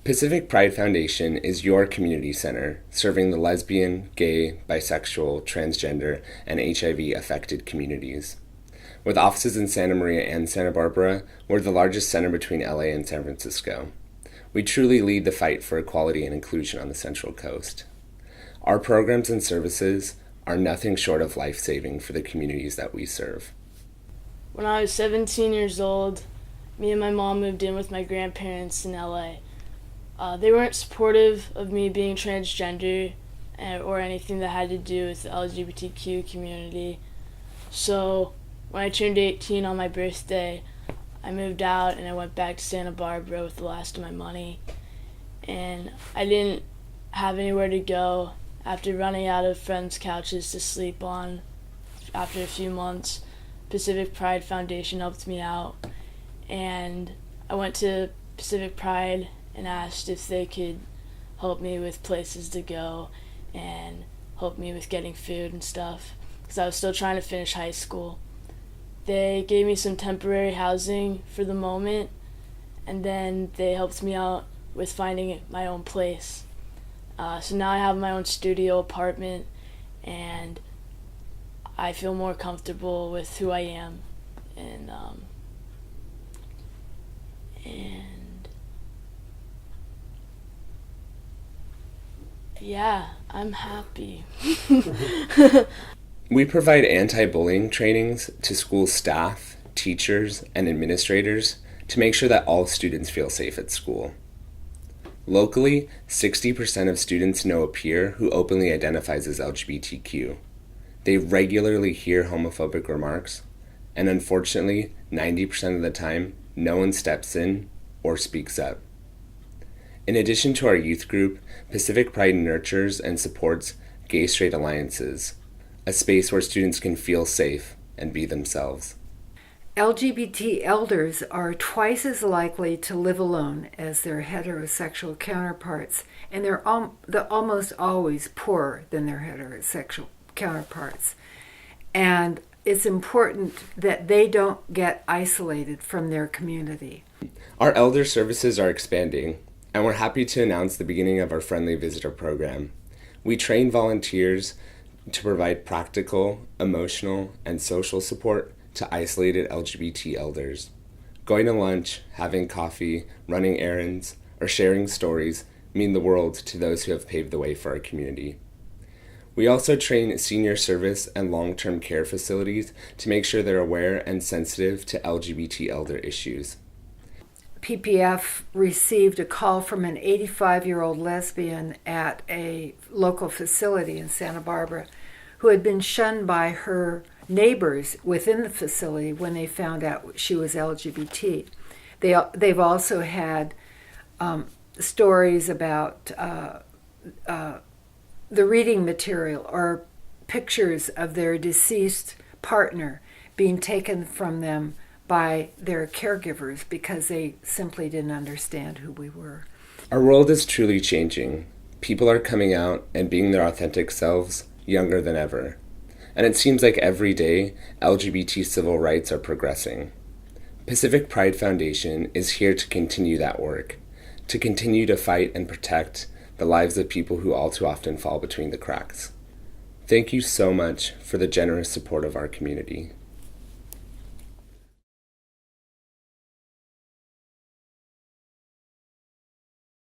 Pacific Pride Foundation is your community center, serving the lesbian, gay, bisexual, transgender, and HIV affected communities. With offices in Santa Maria and Santa Barbara, we're the largest center between LA and San Francisco. We truly lead the fight for equality and inclusion on the Central Coast. Our programs and services are nothing short of life-saving for the communities that we serve. When I was 17 years old, me and my mom moved in with my grandparents in LA. They weren't supportive of me being transgender or anything that had to do with the LGBTQ community. So when I turned 18 on my birthday, I moved out and I went back to Santa Barbara with the last of my money. And I didn't have anywhere to go after running out of friends' couches to sleep on after a few months. Pacific Pride Foundation helped me out, and I went to Pacific Pride and asked if they could help me with places to go and help me with getting food and stuff, because I was still trying to finish high school. They gave me some temporary housing for the moment, and then they helped me out with finding my own place. So now I have my own studio apartment, and I feel more comfortable with who I am, and yeah, I'm happy. We provide anti-bullying trainings to school staff, teachers, and administrators to make sure that all students feel safe at school. Locally, 60% of students know a peer who openly identifies as LGBTQ. They regularly hear homophobic remarks, and unfortunately, 90% of the time, no one steps in or speaks up. In addition to our youth group, Pacific Pride nurtures and supports gay-straight alliances, a space where students can feel safe and be themselves. LGBT elders are twice as likely to live alone as their heterosexual counterparts, and they're almost always poorer than their heterosexual counterparts. And it's important that they don't get isolated from their community. Our elder services are expanding, and we're happy to announce the beginning of our Friendly Visitor program. We train volunteers to provide practical, emotional, and social support to isolated LGBT elders. Going to lunch, having coffee, running errands, or sharing stories mean the world to those who have paved the way for our community. We also train senior service and long-term care facilities to make sure they're aware and sensitive to LGBT elder issues. PPF received a call from an 85-year-old lesbian at a local facility in Santa Barbara who had been shunned by her neighbors within the facility when they found out she was LGBT. They've also had stories about the reading material or pictures of their deceased partner being taken from them by their caregivers because they simply didn't understand who we were. Our world is truly changing. People are coming out and being their authentic selves younger than ever. And it seems like every day, LGBT civil rights are progressing. Pacific Pride Foundation is here to continue that work, to continue to fight and protect the lives of people who all too often fall between the cracks. Thank you so much for the generous support of our community.